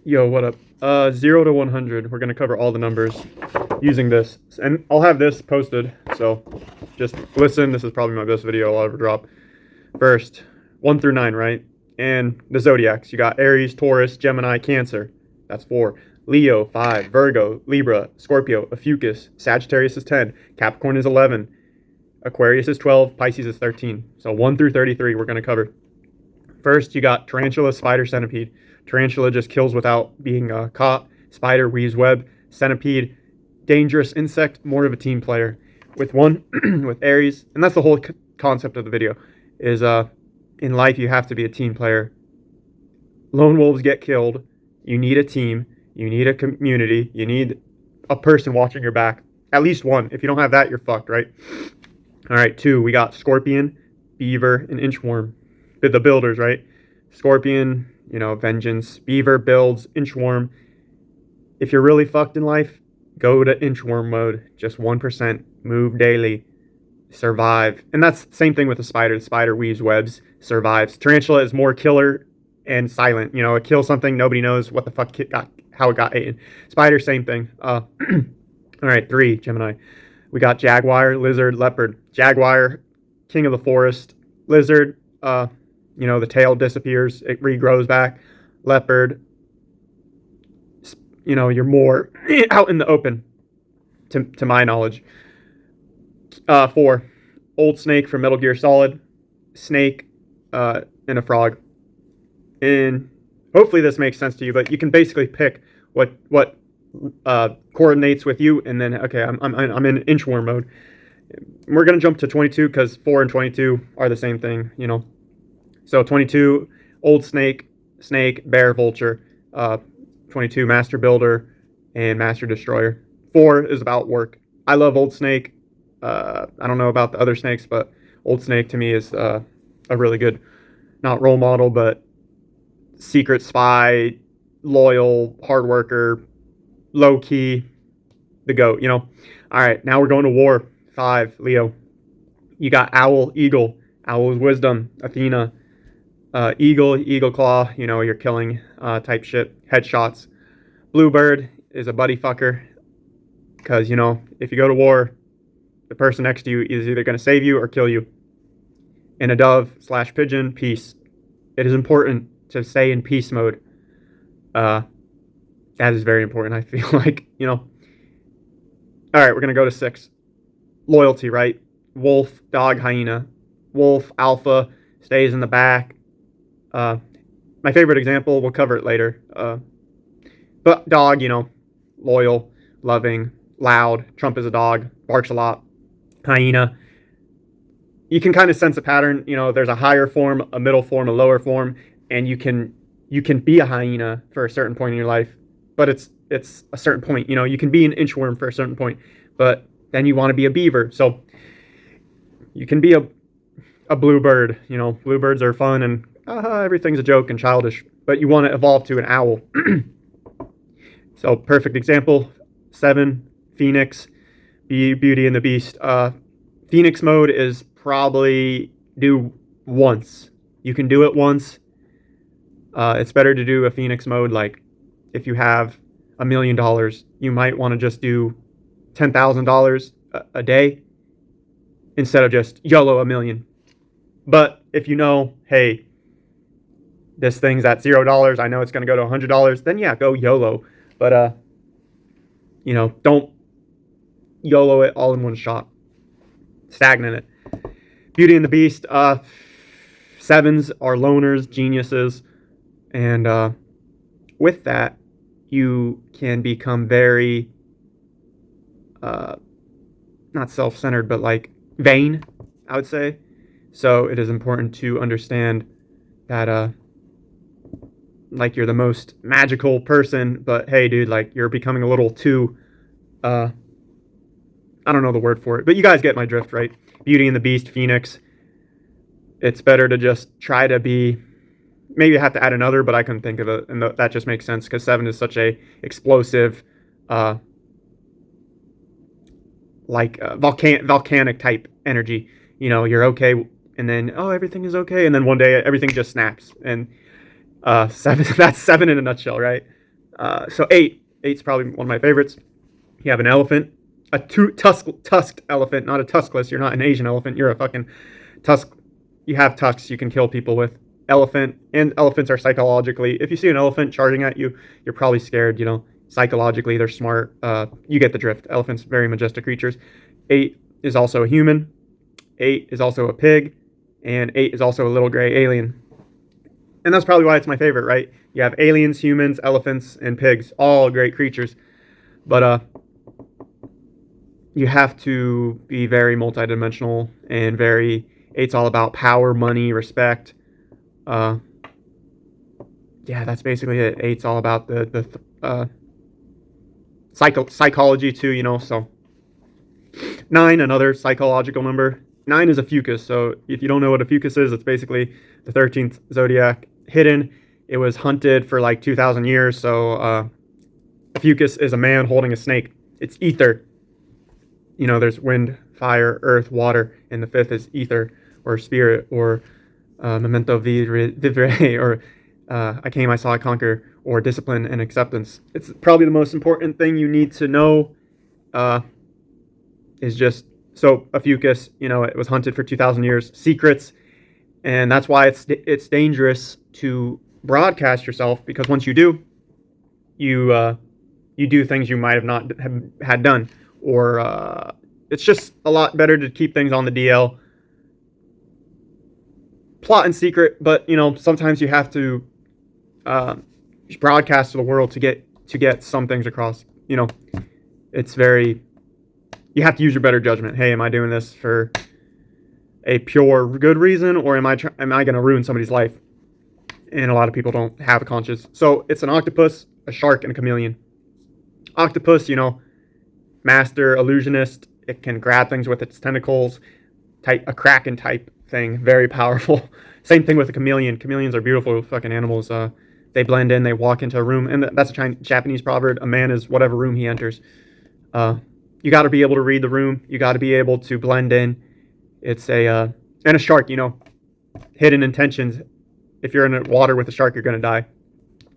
Yo, what up? 0 to 100. We're gonna cover all the numbers using this, and I'll have this posted. So, just listen. This is probably my best video I'll ever drop. First, 1 through 9, right? And the zodiacs. You got Aries, Taurus, Gemini, Cancer. That's 4. Leo, 5. Virgo, Libra, Scorpio, Ophiuchus. Sagittarius is 10. Capricorn is 11. Aquarius is 12. Pisces is 13. So 1 through 33 we're gonna cover. First, you got tarantula, spider, centipede. Tarantula just kills without being caught. Spider weaves web. Centipede, dangerous insect, more of a team player. With with Aries, and that's the whole concept of the video, is in life you have to be a team player. Lone wolves get killed. You need a team. You need a community. You need a person watching your back. At least one. If you don't have that, you're fucked, right? All right, 2, we got scorpion, beaver, and inchworm. The builders, right? Scorpion, vengeance. Beaver builds. Inchworm. If you're really fucked in life, go to inchworm mode. Just 1%. Move daily. Survive. And that's the same thing with the spider. The spider weaves webs. Survives. Tarantula is more killer and silent. It kills something. Nobody knows what the fuck how it got eaten. Spider, same thing. All right, 3, Gemini. We got jaguar, lizard, leopard. Jaguar, king of the forest. Lizard, the tail disappears. It regrows back. Leopard, you're more out in the open, to my knowledge. 4, old snake from Metal Gear Solid. Snake, and a frog. And hopefully this makes sense to you, but you can basically pick what coordinates with you, and then okay, I'm in inchworm mode. We're gonna jump to 22 because 4 and 22 are the same thing, So 22, old snake, bear, vulture. 22, master builder and master destroyer. 4 is about work. I love old snake. I don't know about the other snakes, but old snake to me is a really good, not role model, but secret spy, loyal, hard worker, low key, the GOAT, All right, now we're going to war. 5, Leo. You got owl, eagle. Owl is wisdom. Athena. Eagle claw, you're killing type shit. Headshots. Bluebird is a buddy fucker. Because, if you go to war, the person next to you is either going to save you or kill you. And a dove / pigeon, peace. It is important to stay in peace mode. That is very important, I feel like, All right, we're going to go to 6. Loyalty, right? Wolf, dog, hyena. Wolf, alpha, stays in the back. My favorite example, we'll cover it later. But dog, loyal, loving, loud. Trump is a dog, barks a lot. Hyena. You can kind of sense a pattern. There's a higher form, a middle form, a lower form, and you can be a hyena for a certain point in your life, but it's a certain point. You can be an inchworm for a certain point, but then you want to be a beaver. So you can be a bluebird. Bluebirds are fun and everything's a joke and childish, but you want to evolve to an owl. So perfect example, 7, Phoenix, Beauty and the Beast. Phoenix mode is probably do once. You can do it once. It's better to do a Phoenix mode. Like if you have $1 million, you might want to just do $10,000 a day instead of just YOLO $1 million. But if hey, this thing's at $0, I know it's going to go to $100, then yeah, go YOLO. But don't YOLO it all in one shot. Stagnant it. Beauty and the Beast. 7s are loners, geniuses, and with that, you can become very not self-centered, but like vain, I would say. So it is important to understand that like you're the most magical person, but hey dude, like you're becoming a little too I don't know the word for it, but you guys get my drift, right? Beauty and the Beast, Phoenix. It's better to just try to be, maybe I have to add another, but I couldn't think of it, and that just makes sense because 7 is such a explosive volcanic type energy. You're okay, and then everything is okay, and then one day everything just snaps. And 7, that's 7 in a nutshell, right? So eight's probably one of my favorites. You have an elephant, a tusked elephant, not a tuskless. You're not an Asian elephant. You're a fucking tusk. You have tusks you can kill people with. Elephant, and elephants are psychologically. If you see an elephant charging at you, you're probably scared. Psychologically they're smart. You get the drift. Elephants, very majestic creatures. 8 is also a human. 8 is also a pig, and 8 is also a little gray alien. And that's probably why it's my favorite, right? You have aliens, humans, elephants, and pigs, all great creatures. But you have to be very multidimensional and very. 8's all about power, money, respect. Yeah, that's basically it. 8's all about the psychology too. So 9, another psychological number. 9 is a fucus. So if you don't know what a fucus is, it's basically the 13th zodiac hidden. It was hunted for like 2,000 years. So a fucus is a man holding a snake. It's ether. There's wind, fire, earth, water, and the 5th is ether or spirit or memento vivere or I came, I saw, I conquer, or discipline and acceptance. It's probably the most important thing you need to know. Is just so a fucus. It was hunted for 2,000 years. Secrets, and that's why it's dangerous to broadcast yourself, because once you do, you do things you might have not had done, or it's just a lot better to keep things on the DL. Plot in secret, but sometimes you have to broadcast to the world to get some things across. It's very. You have to use your better judgment. Hey, am I doing this for a pure good reason, or am I going to ruin somebody's life? And a lot of people don't have a conscience. So it's an octopus, a shark, and a chameleon. Octopus, master illusionist. It can grab things with its tentacles. A kraken type thing, very powerful. Same thing with a chameleon. Chameleons are beautiful fucking animals. They blend in. They walk into a room, and that's a Japanese proverb. A man is whatever room he enters. You got to be able to read the room. You got to be able to blend in. It's and a shark, hidden intentions. If you're in the water with a shark, you're going to die.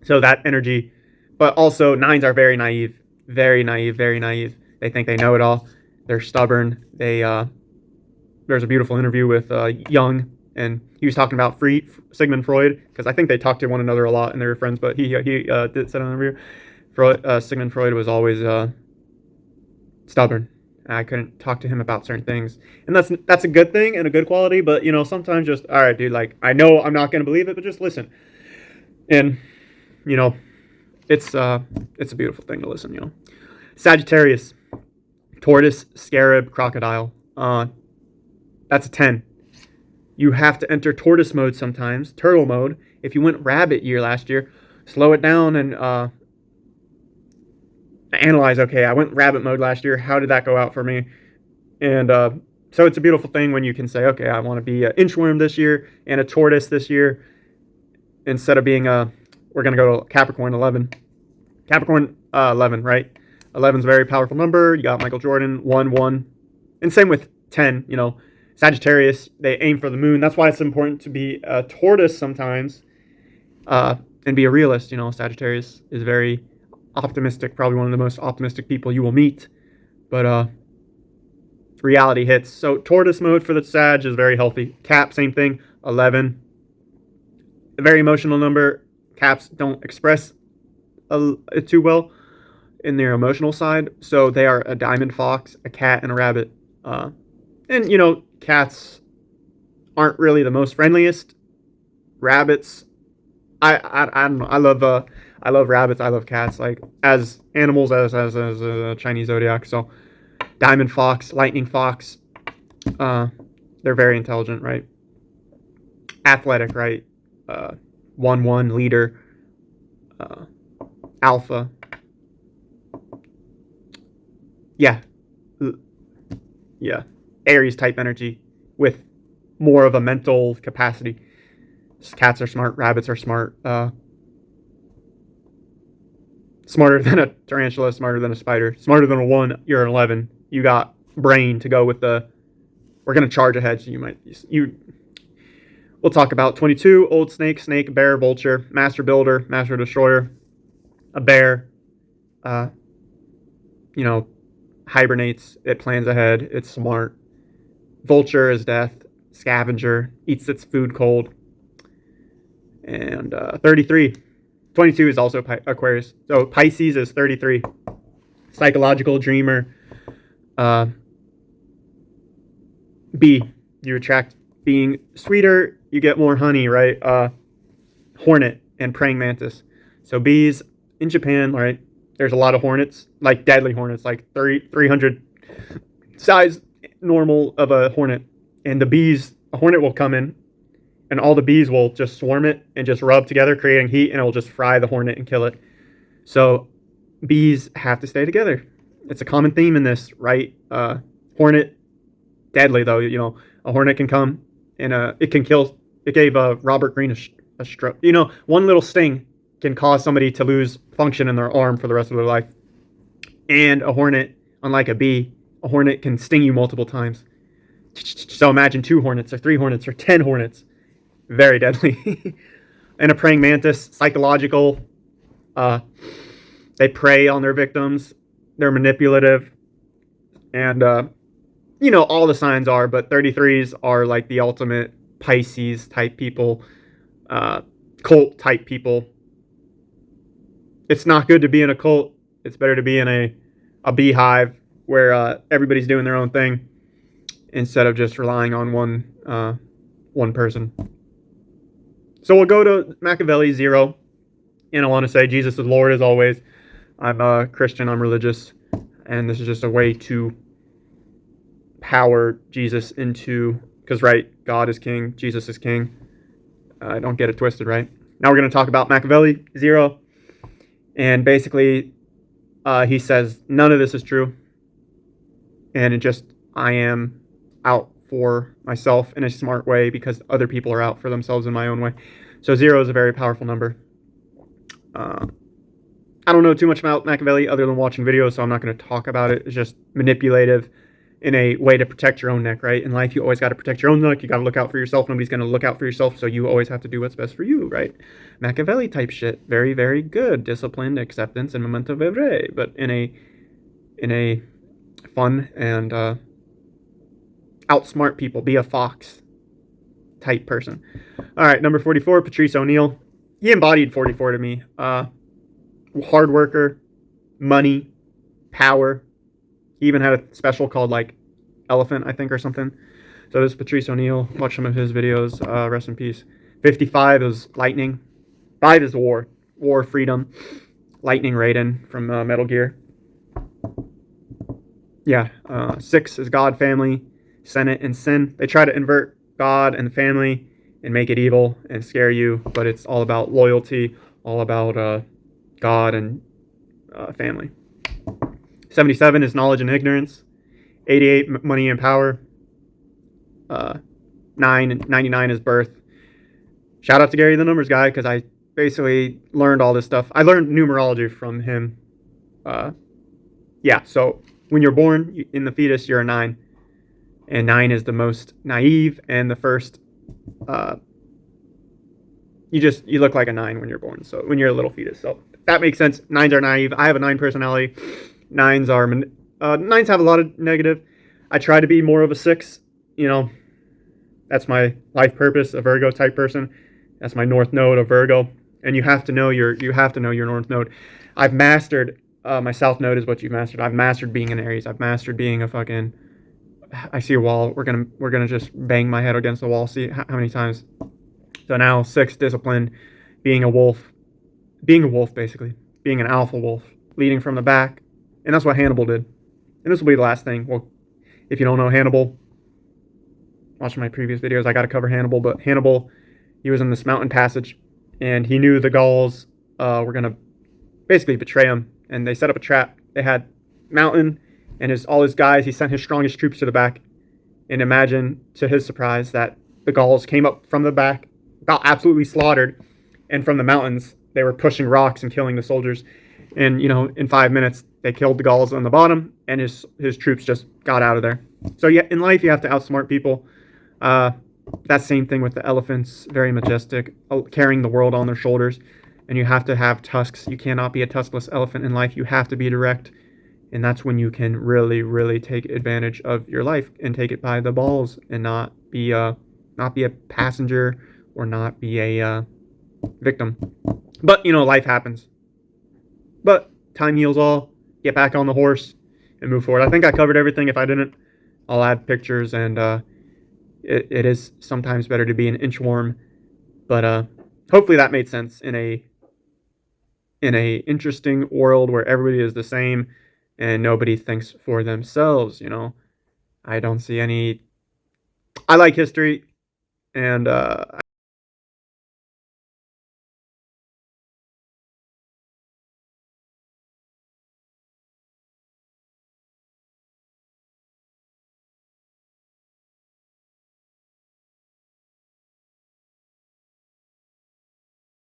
So that energy, but also 9s are very naive, very naive, very naive. They think they know it all. They're stubborn. There's a beautiful interview with Jung, and he was talking about Sigmund Freud, because I think they talked to one another a lot and they were friends, but he did said on an interview, Sigmund Freud was always stubborn. I couldn't talk to him about certain things, and that's a good thing and a good quality. But sometimes just, all right, dude, like, I know I'm not gonna believe it, but just listen. And it's a beautiful thing to listen. Sagittarius, tortoise, scarab, crocodile. That's a 10. You have to enter tortoise mode sometimes, turtle mode. If you went rabbit year last year, slow it down and analyze, okay, I went rabbit mode last year. How did that go out for me? And so it's a beautiful thing when you can say, okay, I want to be an inchworm this year and a tortoise this year, instead of being we're going to go to Capricorn 11. Capricorn 11, right? 11's a very powerful number. You got Michael Jordan, 1. And same with 10, Sagittarius, they aim for the moon. That's why it's important to be a tortoise sometimes and be a realist. Sagittarius is very optimistic, probably one of the most optimistic people you will meet. But reality hits. So tortoise mode for the Sag is very healthy. Cap, same thing, 11. A very emotional number. Caps don't express it too well in their emotional side. So they are a diamond fox, a cat, and a rabbit. And cats aren't really the most friendliest. Rabbits, I don't know. I love rabbits. I love cats, like as animals, as a Chinese zodiac. So diamond fox, lightning fox, they're very intelligent, right? Athletic, right? 1 leader, alpha. Yeah. Aries type energy with more of a mental capacity. Cats are smart. Rabbits are smart. Smarter than a tarantula. Smarter than a spider. Smarter than a 1. You're an 11. You got brain to go with the. We're gonna charge ahead, so We'll talk about 22. Old snake, bear, vulture, master builder, master destroyer. A bear, uh, you know, hibernates. It plans ahead. It's smart. Vulture is death. Scavenger eats its food cold. And 33. 22 is also Aquarius. So Pisces is 33. Psychological dreamer. Uh, bee. You attract being sweeter. You get more honey, right? Hornet and praying mantis. So bees in Japan, right? There's a lot of hornets, like deadly hornets, like 300 size normal of a hornet. And the bees, a hornet will come in, and all the bees will just swarm it and just rub together, creating heat, and it will just fry the hornet and kill it. So bees have to stay together. It's a common theme in this, right? Hornet, deadly though. You know, a hornet can come and it can kill. It gave Robert Greene a stroke. You know, one little sting can cause somebody to lose function in their arm for the rest of their life. And a hornet, unlike a bee, a hornet can sting you multiple times. So imagine 2 hornets or 3 hornets or 10 hornets. Very deadly. And a praying mantis, psychological. They prey on their victims. They're manipulative. And, you know, all the signs are, but 33s are like the ultimate Pisces type people, cult type people. It's not good to be in a cult. It's better to be in a beehive where everybody's doing their own thing instead of just relying on one person. So we'll go to Machiavelli 0, and I want to say Jesus is Lord as always. I'm a Christian. I'm religious, and this is just a way to power Jesus into, because right, God is king, Jesus is king. Don't get it twisted, right? Now we're going to talk about Machiavelli 0, and basically he says none of this is true, and it just, I am out for myself in a smart way because other people are out for themselves in my own way. So 0 is a very powerful number. I don't know too much about Machiavelli other than watching videos, so I'm not going to talk about it. It's just manipulative in a way to protect your own neck, right? In life, you always got to protect your own neck. You got to look out for yourself. Nobody's going to look out for yourself, so you always have to do what's best for you, right? Machiavelli type shit. Very, very good. Disciplined, acceptance, and memento vivere, but in a fun and outsmart people. Be a fox type person. All right, number 44, Patrice O'Neal. He embodied 44 to me. Hard worker, money, power. He even had a special called like Elephant, I think, or something. So this is Patrice O'Neal. Watch some of his videos. Rest in peace. 55 is lightning. 5 is war. War, freedom. Lightning Raiden from Metal Gear. Yeah. 6 is God, family, Senate, and sin. They try to invert God and the family and make it evil and scare you, but it's all about loyalty, all about God and family. 77 is knowledge and ignorance. 88, money and power. 99 is birth. Shout out to Gary the Numbers Guy, because I basically learned all this stuff. I learned numerology from him. Yeah, so when you're born in the fetus, you're a 9. And 9 is the most naive and the first. You look like a 9 when you're born. So when you're a little fetus. So that makes sense. 9s are naive. I have a 9 personality. 9s have a lot of negative. I try to be more of a 6. You know, that's my life purpose, a Virgo type person. That's my North Node, a Virgo. And you have to know your North Node. I've mastered my South Node is what you've mastered. I've mastered being an Aries. I've mastered being a fucking. I see a wall. We're gonna just bang my head against the wall. See how many times. So now 6, disciplined, being a wolf basically, being an alpha wolf, leading from the back, and that's what Hannibal did. And this will be the last thing. Well, if you don't know Hannibal, watch my previous videos. I got to cover Hannibal, but Hannibal, he was in this mountain passage, and he knew the Gauls were gonna basically betray him, and they set up a trap. They had Mountain and all his guys. He sent his strongest troops to the back, and imagine, to his surprise, that the Gauls came up from the back, got absolutely slaughtered, and from the mountains they were pushing rocks and killing the soldiers. And in 5 minutes they killed the Gauls on the bottom, and his troops just got out of there. So yeah, in life you have to outsmart people. That same thing with the elephants, very majestic, carrying the world on their shoulders. and you have to have tusks. You cannot be a tuskless elephant in life. You have to be direct, and that's when you can really, really take advantage of your life and take it by the balls and not be a passenger or not be a victim. But life happens. But time heals all. Get back on the horse and move forward. I think I covered everything. If I didn't, I'll add pictures. And it is sometimes better to be an inchworm. But hopefully that made sense in a interesting world where everybody is the same and nobody thinks for themselves. I don't see any. I like history, and